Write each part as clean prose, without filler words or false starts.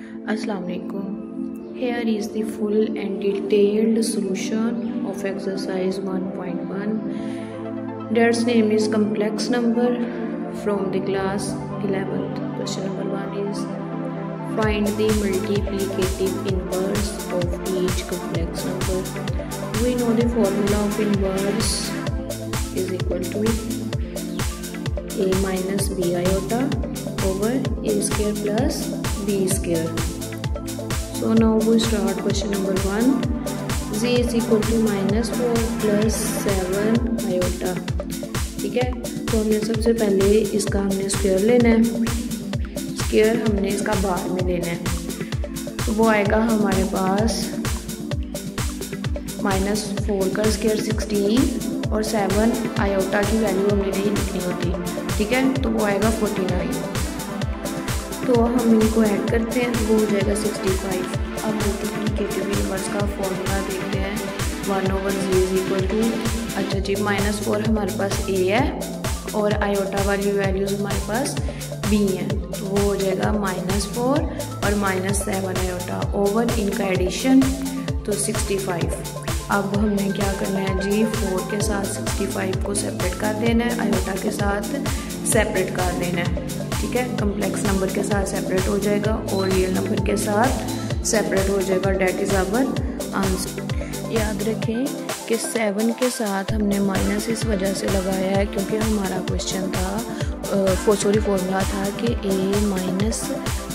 Assalamu alaikum. Here is the full and detailed solution of exercise 1.1. That's name is complex number from the class 11th. Question number 1 is find the multiplicative inverse of each complex number. We know the formula of inverse is equal to a minus b iota over a square plus b square. So now we start question number 1. z is equal to minus 4 plus 7 iota. ठीक है, तो हमने सबसे पहले इसका हमने square लेना है. स्क्वायर हमने इसका बाद में लेना है, तो वो आएगा हमारे पास माइनस 4 का स्क्वायर 16 और 7 आयोटा की वैल्यू हमें नहीं लिखनी होती. ठीक है, तो वो आएगा 49. तो हम इनको ऐड करते हैं तो वो हो जाएगा 65. अब मल्टीप्लिकेटिव इनवर्स का फॉर्मूला देखते हैं. 1/z इज इक्वल टू, अच्छा जी, माइनस 4 हमारे पास a है और आयोटा वाली वैल्यूज़ हमारे पास b हैं, तो वो हो जाएगा -4 और -7 आयोटा ओवर इनका एडिशन, तो 65. अब हमने क्या करना है जी, 4 के साथ 65 को सेपरेट कर देना है, आयोटा के साथ सेपरेट कर देना है. ठीक है, कम्प्लेक्स नंबर के साथ सेपरेट हो जाएगा और रियल नंबर के साथ सेपरेट हो जाएगा. That is our answer. याद रखें कि 7 के साथ हमने माइनस इस वजह से लगाया है क्योंकि हमारा क्वेश्चन था, फॉर्मूला था कि a माइनस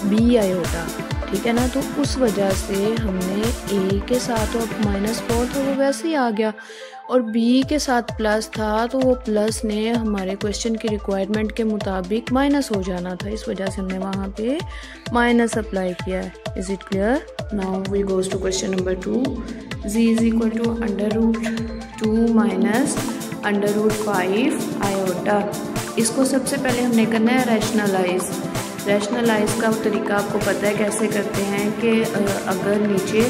बी आयोटा. ठीक है ना, तो उस वजह से हमने a के साथ तो अब -4 तो वो वैसे ही आ गया और b के साथ प्लस था तो वो प्लस ने हमारे क्वेश्चन की रिक्वायरमेंट के मुताबिक माइनस हो जाना था, इस वजह से हमने वहाँ पे माइनस अप्लाई किया है. Is it clear? Now we goes to question number 2. z is equal to √2 minus √5 iota. इसको सबसे पहले हमने करना है रैशनलाइज का तरीका आपको पता है कैसे करते हैं कि अगर नीचे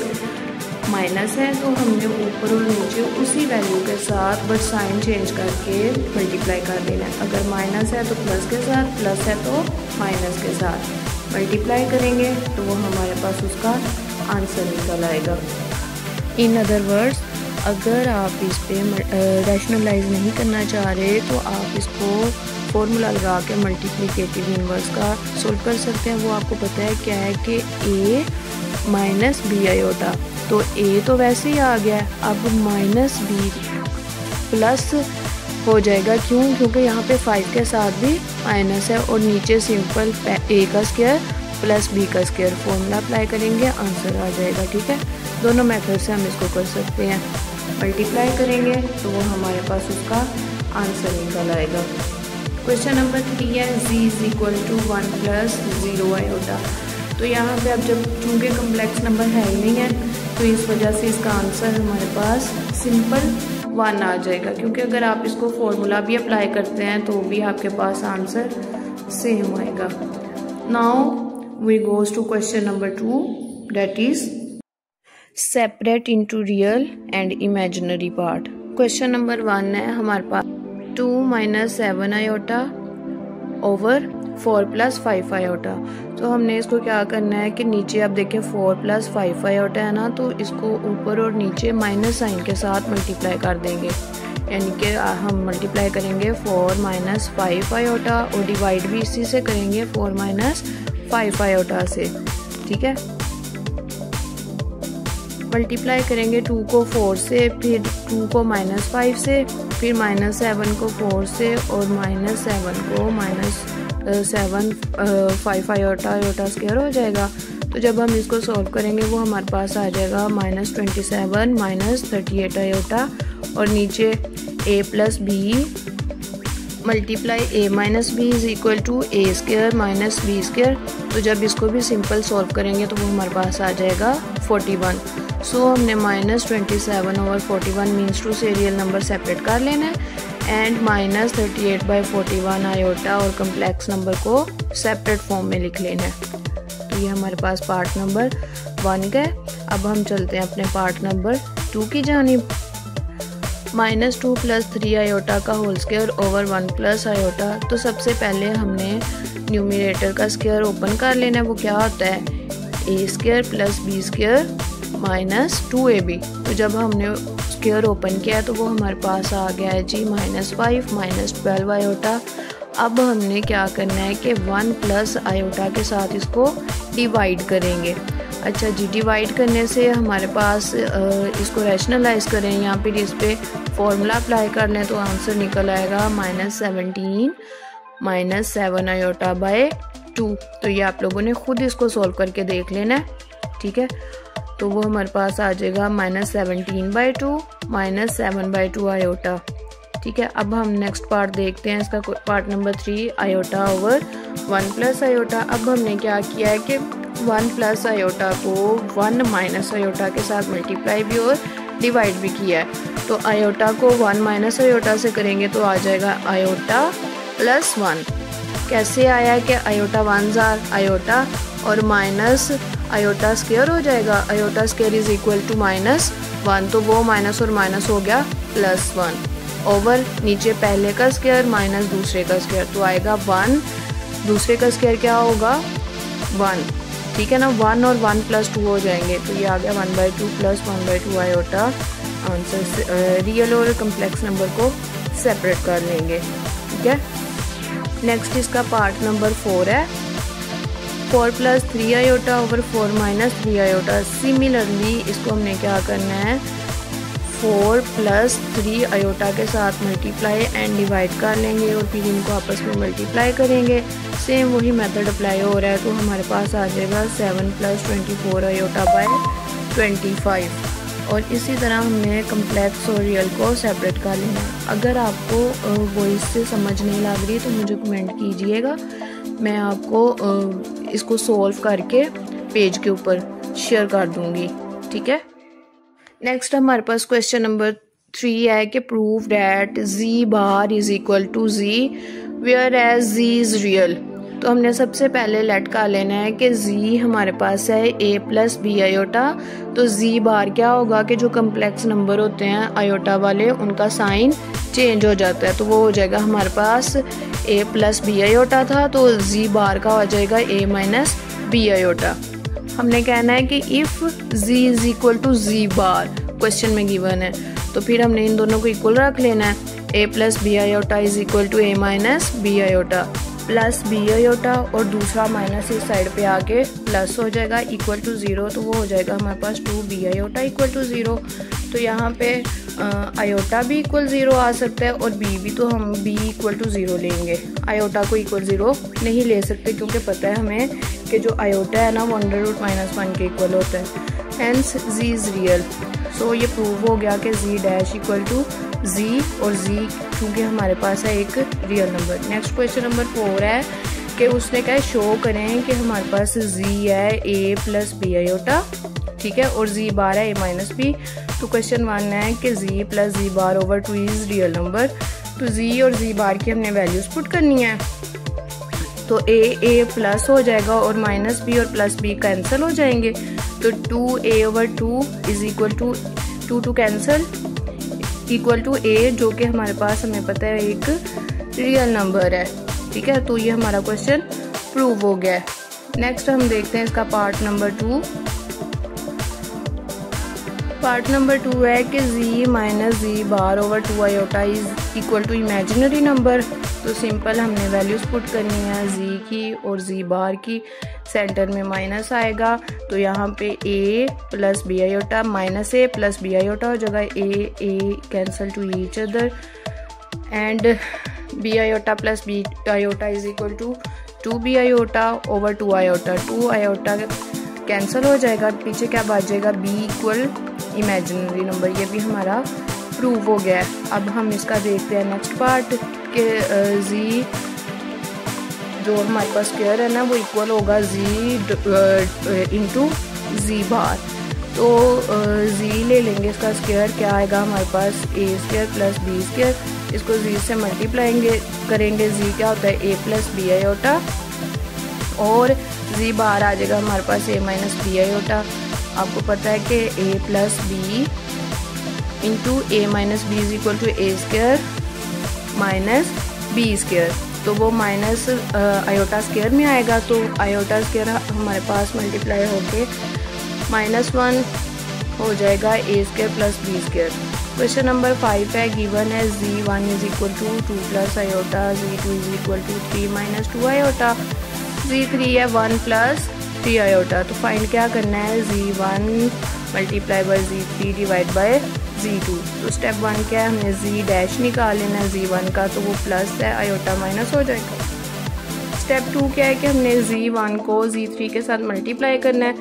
माइनस है तो हमने ऊपर और नीचे उसी वैल्यू के साथ बस साइन चेंज करके मल्टीप्लाई कर देना है. अगर माइनस है तो प्लस के साथ, प्लस है तो माइनस के साथ मल्टीप्लाई करेंगे तो वो हमारे पास उसका आंसर निकल आएगा. इन अदर वर्ड्स, अगर आप इस पे रैशनलाइज नहीं करना चाह रहे तो आप इसको फॉर्मूला लगा के मल्टीप्लिकेटिव इनवर्स का सोल्व कर सकते हैं. वो आपको पता है क्या है कि a माइनस बी आयोटा, तो a तो वैसे ही आ गया है, अब माइनस बी प्लस हो जाएगा. क्योंकि यहाँ पे 5 के साथ भी माइनस है और नीचे सिंपल a का स्क्वायर प्लस b का स्क्वायर फॉर्मूला अप्लाई करेंगे, आंसर आ जाएगा. ठीक है, दोनों मेथड से हम इसको कर सकते हैं. मल्टीप्लाई करेंगे तो वो हमारे पास उसका आंसर निकल आएगा. क्वेश्चन नंबर 3 है z is equal to 1 plus 0 iota. तो यहाँ पे अब जब चूँकि कम्प्लेक्स नंबर है ही नहीं है तो इस वजह से इसका आंसर हमारे पास सिंपल 1 आ जाएगा, क्योंकि अगर आप इसको फॉर्मूला भी अप्लाई करते हैं तो भी आपके पास आंसर सेम आएगा. Now we goes to question number 2, that is separate into real and imaginary part. Question number 1 है हमारे पास 2 minus 7 iota over 4 plus 5 iota. तो हमने इसको क्या करना है कि नीचे आप देखें 4 प्लस 5 आयोटा है ना, तो इसको ऊपर और नीचे माइनस साइन के साथ मल्टीप्लाई कर देंगे, यानी कि हम मल्टीप्लाई करेंगे 4 माइनस 5 आयोटा और डिवाइड भी इसी से करेंगे 4 माइनस 5 आयोटा से. ठीक है, मल्टीप्लाई करेंगे 2 को 4 से, फिर 2 को -5 से, फिर -7 को 4 से और -7 को -5 आयोटा स्क्वायर हो जाएगा. तो जब हम इसको सॉल्व करेंगे वो हमारे पास आ जाएगा -27 -38 आयोटा और नीचे a plus b multiply a minus b is equal to a square minus b square. तो जब इसको भी सिंपल सॉल्व करेंगे तो वो हमारे पास आ जाएगा 41. सो हमने -27 ओवर 41 मीन्स टू से रियल नंबर सेपरेट कर लेना है एंड -38/41 आयोटा और कम्प्लेक्स नंबर को सेपरेट फॉर्म में लिख लेना है. तो ये हमारे पास पार्ट नंबर 1 गए. अब हम चलते हैं अपने पार्ट नंबर 2 की जानिब. -2 प्लस 3 आयोटा का whole square over 1 plus iota. तो सबसे पहले हमने न्यूमरेटर का स्क्वायर ओपन कर लेना है. वो क्या होता है, A square plus B square minus 2ab। तो जब हमने स्क्वायर ओपन किया तो वो हमारे पास आ गया है जी -5 माइनस 12 आयोटा। अब हमने क्या करना है कि 1 प्लस आयोटा के साथ इसको डिवाइड करेंगे। अच्छा जी, डिवाइड करने से हमारे पास इसको रैशनलाइज करें यहाँ पर इस पर फॉर्मूला अप्लाई कर लें तो आंसर निकल आएगा -17 माइनस 7 आयोटा बाय 2। तो ये आप लोगों ने खुद इसको सॉल्व करके देख लेना है, ठीक है। तो वो हमारे पास आ जाएगा -17/2 माइनस 7/2 आयोटा, ठीक है। अब हम नेक्स्ट पार्ट देखते हैं, इसका part number 3 iota over 1 plus iota. अब हमने क्या किया है कि 1 प्लस आयोटा को 1 माइनस आयोटा के साथ मल्टीप्लाई भी और डिवाइड भी किया है। तो आयोटा को 1 माइनस आयोटा से करेंगे तो आ जाएगा आयोटा प्लस 1। कैसे आया है कि आयोटा 1 आयोटा और माइनस आयोटा स्क्वायर हो जाएगा। Iota square is equal to -1, तो वो माइनस और माइनस हो गया +1 ओवर नीचे पहले का स्क्वायर माइनस दूसरे का स्क्वायर, तो आएगा 1। दूसरे का स्क्वायर क्या होगा 1, ठीक है ना। 1 और 1 + 2 हो जाएंगे, तो ये आ गया 1/2 प्लस 1/2 आयोटा। आंसर रियल और कम्प्लेक्स नंबर को सेपरेट कर लेंगे, ठीक है। नेक्स्ट इसका पार्ट नंबर 4 है 4 + 3 आयोटा ओवर 4 - 3 आयोटा। सिमिलरली इसको हमने क्या करना है 4 + 3 आयोटा के साथ मल्टीप्लाई एंड डिवाइड कर लेंगे और फिर इनको आपस में मल्टीप्लाई करेंगे। सेम वही मेथड अप्लाई हो रहा है, तो हमारे पास आ जाएगा 7 + 24 आयोटा बाय 25। और इसी तरह हमने कम्प्लेक्स और रियल को सेपरेट कर लेना है। अगर आपको वॉइस से समझ नहीं लग रही तो मुझे कमेंट कीजिएगा, मैं आपको इसको सॉल्व करके पेज के ऊपर शेयर कर दूंगी, ठीक है। नेक्स्ट हमारे पास क्वेश्चन नंबर 3 है कि prove that z bar is equal to z where as z is real. तो हमने सबसे पहले लेट कर लेना है कि z हमारे पास है a + b आयोटा। तो z बार क्या होगा कि जो कम्प्लेक्स नंबर होते हैं आयोटा वाले उनका साइन चेंज हो जाता है, तो वो हो जाएगा हमारे पास a + b आयोटा था, तो z बार का हो जाएगा a - b आयोटा। हमने कहना है कि if z is equal to z bar question में गिवन है, तो फिर हमने इन दोनों को इक्वल रख लेना है। a + b iota is equal to a - b iota plus b iota और दूसरा माइनस इस साइड पे आके प्लस हो जाएगा इक्वल टू 0, तो वो हो जाएगा हमारे पास 2b आयोटा इक्वल टू 0। तो यहाँ पे आयोटा भी इक्वल 0 आ सकता है और b भी, तो हम b इक्वल टू 0 लेंगे। आयोटा को इक्वल 0 नहीं ले सकते क्योंकि पता है हमें कि जो आयोटा है ना वो √-1 के इक्वल होता है। Hence z is real. So ये प्रूव हो गया कि z dash equal to z और z क्योंकि हमारे पास है एक real number. Next question number 4 है कि उसने क्या शो करें कि हमारे पास z है a + b आयोटा, ठीक है, और z बार है a - b। तो क्वेश्चन 1 है कि z + z bar over 2 is real number. तो z और z बार की हमने वैल्यूज पुट करनी है, तो a प्लस हो जाएगा और -b और +b कैंसिल हो जाएंगे। तो 2a/2 is equal to 2 cancel equal to a, जो कि हमारे पास हमें पता है एक रियल नंबर है, ठीक है। तो ये हमारा क्वेश्चन प्रूव हो गया है। नेक्स्ट हम देखते हैं इसका पार्ट नंबर 2। पार्ट नंबर 2 है कि z - z bar over 2 iota is equal to imaginary number. तो सिंपल हमने वैल्यूज पुट करनी है z की और z बार की। सेंटर में माइनस आएगा, तो यहाँ पे a + b iota -a + b iota हो जाएगा। a cancel to each other and b iota + b iota is equal to 2b iota over 2 iota. 2 iota cancel हो जाएगा, पीछे क्या बचेगा b इक्वल इमेजिनरी नंबर। ये भी हमारा प्रूव हो गया है। अब हम इसका देखते हैं नेक्स्ट पार्ट के z जो हमारे पास स्क्वायर है ना वो इक्वल होगा z इंटू z बार। तो z ले लेंगे, इसका स्क्वायर क्या आएगा हमारे पास a² + b²। इसको z से मल्टीप्लाई करेंगे, z क्या होता है a + b आयोटा और z बार आ जाएगा हमारे पास a - b आयोटा। आपको पता है कि a + b into a - b is equal to a² - b²। तो वो माइनस आयोटा स्क्वायर में आएगा, तो आयोटा स्क्वायर हमारे पास मल्टीप्लाई होके -1 हो जाएगा A square plus B square. Question number 5 है, गिवन है z1 is equal to 2 plus iota, z2 is equal to 3 minus 2 iota, z3 है 1 प्लस 3 आयोटा। तो फाइंड क्या करना है, z1 multiply by z3 divide by z2। तो step 1 क्या है, हमने z डैश निकाल लेना है z1 का, तो वो प्लस है, आयोटा माइनस हो जाएगा। स्टेप 2 क्या है कि हमने z1 को z3 के साथ मल्टीप्लाई करना है।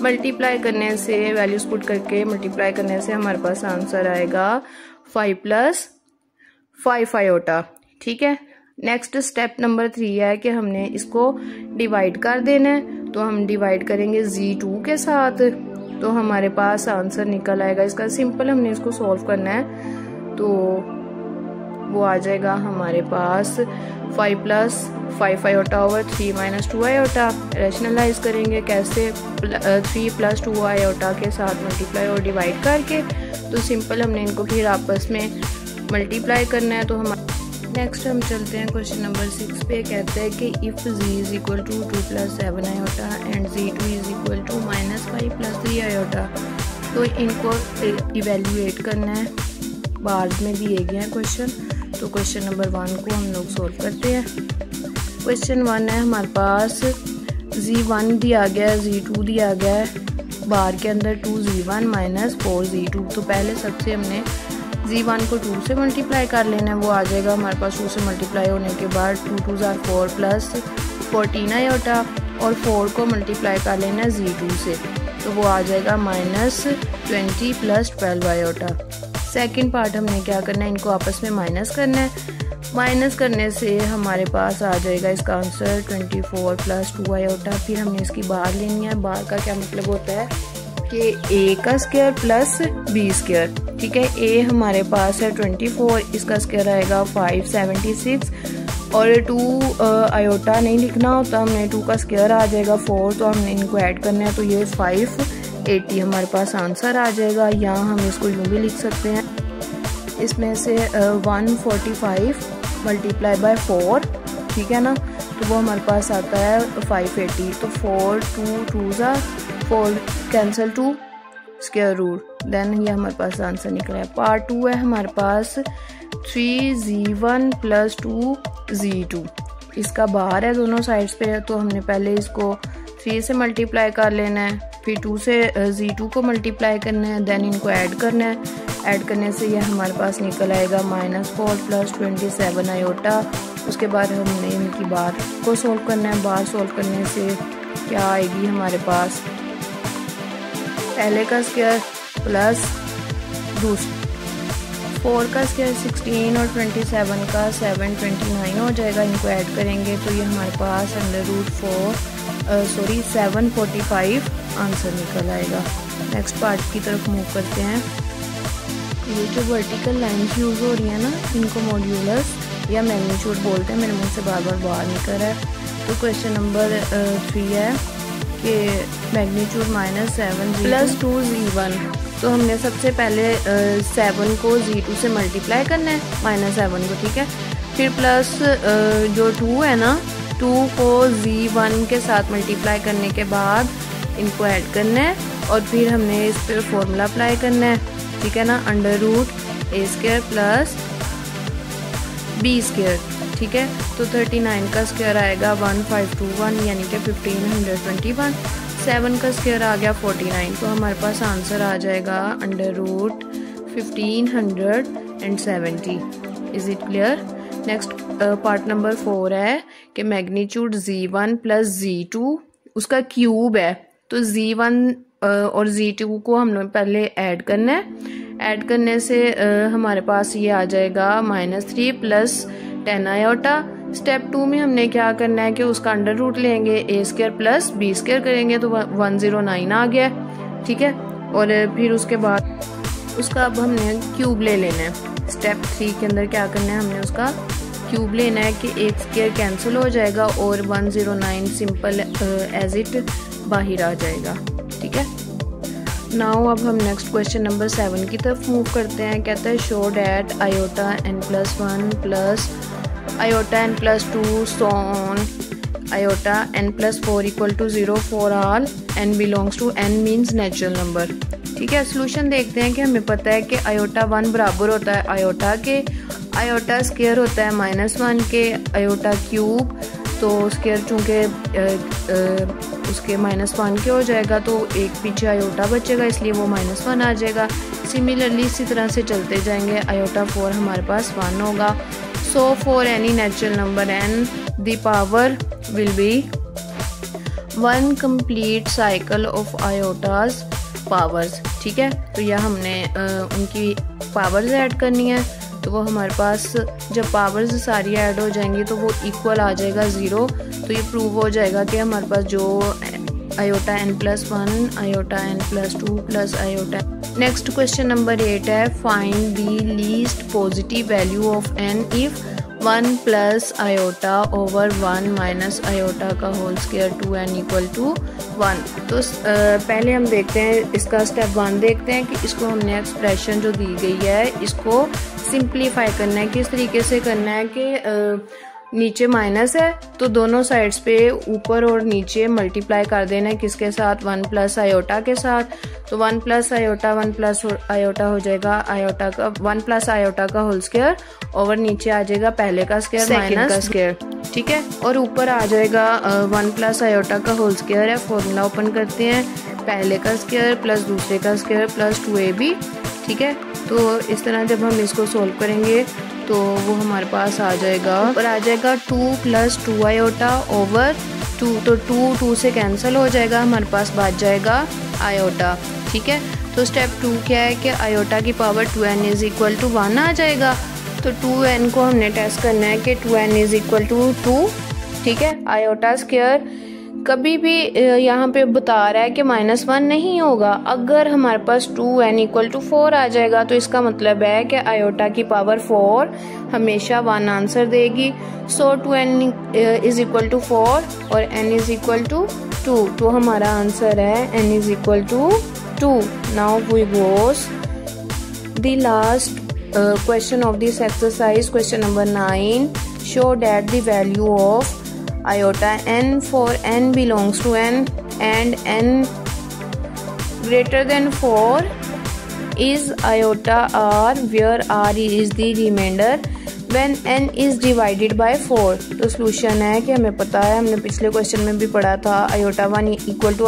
मल्टीप्लाई करने से वैल्यूज पुट करके मल्टीप्लाई करने से हमारे पास आंसर आएगा 5 प्लस 5 आयोटा। ठीक है। नेक्स्ट स्टेप नंबर 3 है कि हमने इसको डिवाइड कर देना है। तो हम डिवाइड करेंगे z2 के साथ, तो हमारे पास आंसर निकल आएगा इसका। सिंपल हमने इसको सॉल्व करना है, तो वो आ जाएगा हमारे पास 5 plus 5 iota over 3 minus 2 iota. Rationalise करेंगे कैसे, 3 प्लस 2 आयोटा के साथ मल्टीप्लाई और डिवाइड करके। तो सिंपल हमने इनको फिर आपस में मल्टीप्लाई करना है। तो हम नेक्स्ट हम चलते हैं क्वेश्चन नंबर 6 पे। कहते हैं कि if z is equal to 2 plus 7 iota and z2 is equal to -5 plus 3 iota. तो इनको इवेल्युएट करना है, बार्स में दिए गए हैं क्वेश्चन। तो क्वेश्चन नंबर 1 को हम लोग सोल्व करते हैं। क्वेश्चन 1 है, हमारे पास z1 दिया गया है, z2 दिया गया है, बार के अंदर 2z1 माइनस 4z2। तो पहले सबसे हमने z1 को 2 से मल्टीप्लाई कर लेना है, वो आ जाएगा हमारे पास 2 से मल्टीप्लाई होने के बाद 2 2 ज़ार 4 प्लस 14 आयोटा, और 4 को मल्टीप्लाई कर लेना है z2 से, तो वो आ जाएगा -20 प्लस 12 आयोटा। सेकेंड पार्ट हमने क्या करना है, इनको आपस में माइनस करना है। माइनस करने से हमारे पास आ जाएगा इसका आंसर 24 प्लस 2 आयोटा। फिर हमने इसकी बार लेनी है। बार का क्या मतलब होता है कि ए का स्क्वायर प्लस बी स्क्वायर। ठीक है, ए हमारे पास है 24, इसका स्क्वायर आएगा 576, और 2 आयोटा नहीं लिखना होता, हमने 2 का स्क्वायर आ जाएगा 4, तो हमने इनको ऐड करना है, तो ये 580 हमारे पास आंसर आ जाएगा। यहाँ हम इसको यूँ भी लिख सकते हैं, इसमें से 145 मल्टीप्लाई बाय 4, ठीक है ना, तो वो हमारे पास आता है 580। तो 4 2 ज़ा 4 कैंसिल 2 स्क्वायर रूट, देन ये हमारे पास आंसर निकला है। पार्ट 2 है हमारे पास 3z1 प्लस 2z2, इसका बाहर है दोनों साइड्स पे, तो हमने पहले इसको 3 से मल्टीप्लाई कर लेना है, फिर 2 से z2 को मल्टीप्लाई करना है, देन इनको ऐड करना है। ऐड करने से ये हमारे पास निकल आएगा -4 प्लस 27 आयोटा। उसके बाद हमने इनकी बार को सोल्व करना है। बार सोल्व करने से क्या आएगी हमारे पास, पहले का स्क्वायर प्लस 4 का स्क्वायर 16 और 27 का 729 हो जाएगा। इनको ऐड करेंगे तो ये हमारे पास √745 आंसर निकल आएगा। नेक्स्ट पार्ट की तरफ मूव करते हैं। ये जो वर्टिकल लाइन्स यूज़ हो रही है ना, इनको मॉड्यूलस या मैग्नीट्यूड बोलते हैं, मेरे मुंह से बार बार बाहर निकल रहा है। तो क्वेश्चन नंबर 3 है कि मैग्नीट्यूड -7 प्लस 2z1। तो हमने सबसे पहले 7 को z2 से मल्टीप्लाई करना है, -7 को, ठीक है। फिर प्लस जो 2 है ना, 2 को z1 के साथ मल्टीप्लाई करने के बाद इनको ऐड करना है, और फिर हमने इस पर फॉर्मूला अप्लाई करना है, ठीक है ना, √a² प्लस b², ठीक है। तो 39 का स्क्वायर आएगा 1521, यानी कि 1521। 7 का स्क्वायर आ गया 49, तो हमारे पास आंसर आ जाएगा √1570। Is it clear? Next part number 4 है कि मैग्नीट्यूड z1 प्लस z2 उसका क्यूब है। तो z1 और z2 को हम लोग पहले ऐड करना है। ऐड करने से हमारे पास ये आ जाएगा -3 प्लस 10 आयोटा। स्टेप 2 में हमने क्या करना है कि उसका अंडर रूट लेंगे, a² प्लस b² करेंगे, तो 109 आ गया, ठीक है। और फिर उसके बाद उसका अब हमने क्यूब ले लेना है। स्टेप 3 के अंदर क्या करना है, हमने उसका क्यूब लेना है कि एक स्क्वायर कैंसिल हो जाएगा और 109 सिंपल एज इट बाहर आ जाएगा, ठीक है। नाउ अब हम नेक्स्ट क्वेश्चन नंबर 7 की तरफ मूव करते हैं। कहता है show that iota n+1 plus iota n plus 2 so on iota n plus 4 equal to 0 for all n belongs to n means natural number। ठीक है, सोल्यूशन देखते हैं कि हमें पता है कि आयोटा 1 बराबर होता है आयोटा के, आयोटा स्क्वायर होता है -1 के, आयोटा क्यूब तो स्क्वायर चूँकि उसके -1 के हो जाएगा तो एक पीछे आयोटा बचेगा इसलिए वो -1 आ जाएगा। सिमिलरली इसी तरह से चलते जाएंगे, आयोटा 4 हमारे पास 1 होगा। So for any natural number n the power will be 1 complete cycle of iota's powers. ठीक है, तो यह हमने उनकी पावर्स ऐड करनी है, तो वो हमारे पास जब पावर्स सारी ऐड हो जाएंगी तो वो इक्वल आ जाएगा 0। तो ये प्रूव हो जाएगा कि हमारे पास जो iota n+1 iota n+2 plus iota. Next question number 8 है, find the least positive value of n if 1 plus iota over 1 minus iota का whole square 2n equal to 1। तो पहले हम देखते हैं इसका स्टेप 1 देखते हैं कि इसको हमने एक्सप्रेशन जो दी गई है इसको सिंप्लीफाई करना है। किस तरीके से करना है कि नीचे माइनस है तो दोनों साइड्स पे ऊपर और नीचे मल्टीप्लाई कर देना है, किसके साथ 1 प्लस आयोटा के साथ। तो 1 प्लस आयोटा 1 प्लस आयोटा हो जाएगा आयोटा का 1 प्लस आयोटा का होल स्क्वायर ओवर नीचे आ जाएगा पहले का स्क्वायर माइनस का स्क्वायर। ठीक है, और ऊपर आ जाएगा 1 प्लस आयोटा का होल स्क्वायर है। फॉर्मूला ओपन करते हैं, पहले का स्क्वायर प्लस दूसरे का स्क्वायर प्लस 2ab। ठीक है, तो इस तरह जब हम इसको सोल्व करेंगे तो वो हमारे पास आ जाएगा, ऊपर आ जाएगा 2 प्लस 2 आयोटा ओवर 2, तो 2 से कैंसिल हो जाएगा, हमारे पास बच जाएगा आयोटा। ठीक है, तो स्टेप 2 क्या है कि आयोटा की power 2n is equal to 1 आ जाएगा। तो 2n को हमने टेस्ट करना है कि 2n इज इक्वल टू 2। ठीक है, आयोटा स्क्वायर कभी भी यहाँ पे बता रहा है कि -1 नहीं होगा। अगर हमारे पास 2n इक्वल टू 4 आ जाएगा तो इसका मतलब है कि आयोटा की पावर 4 हमेशा 1 आंसर देगी। सो 2n इज इक्वल टू 4 और n इज इक्वल टू 2, तो हमारा आंसर है n is equal to 2। Now we goes the last question of this exercise, question number 9. Show that the value of iota n for n belongs to n and n greater than 4 is iota r, where r is the remainder when n is divided by 4। तो solution है कि हमें पता है, हमने पिछले question में भी पढ़ा था, iota 1 equal to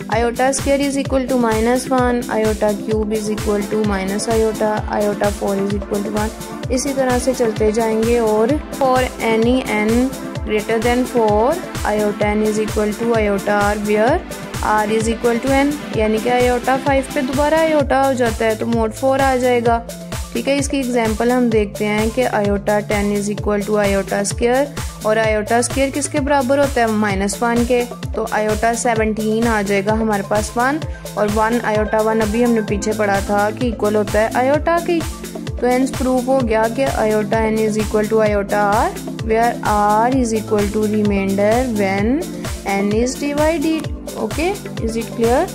iota square is equal to -1, iota cube is equal to minus iota 4 is equal to 1। इसी तरह से चलते जाएंगे और for any n greater than 4 iota n is equal to iota r, where r is equal to n, यानी कि iota 5 पे दोबारा आयोटा हो जाता है तो मोड 4 आ जाएगा। ठीक है, इसकी एग्जांपल हम देखते हैं कि iota 10 is equal to iota square, और आयोटा स्क्वायर किसके बराबर होता है -1 के, तो आयोटा 17 आ जाएगा हमारे पास 1, और 1 आयोटा 1 अभी हमने पीछे पढ़ा था कि इक्वल होता है आयोटा की। तो हेंस प्रूफ हो गया कि iota n is equal to iota r, where r is equal to remainder when n is divided. Okay, is it clear?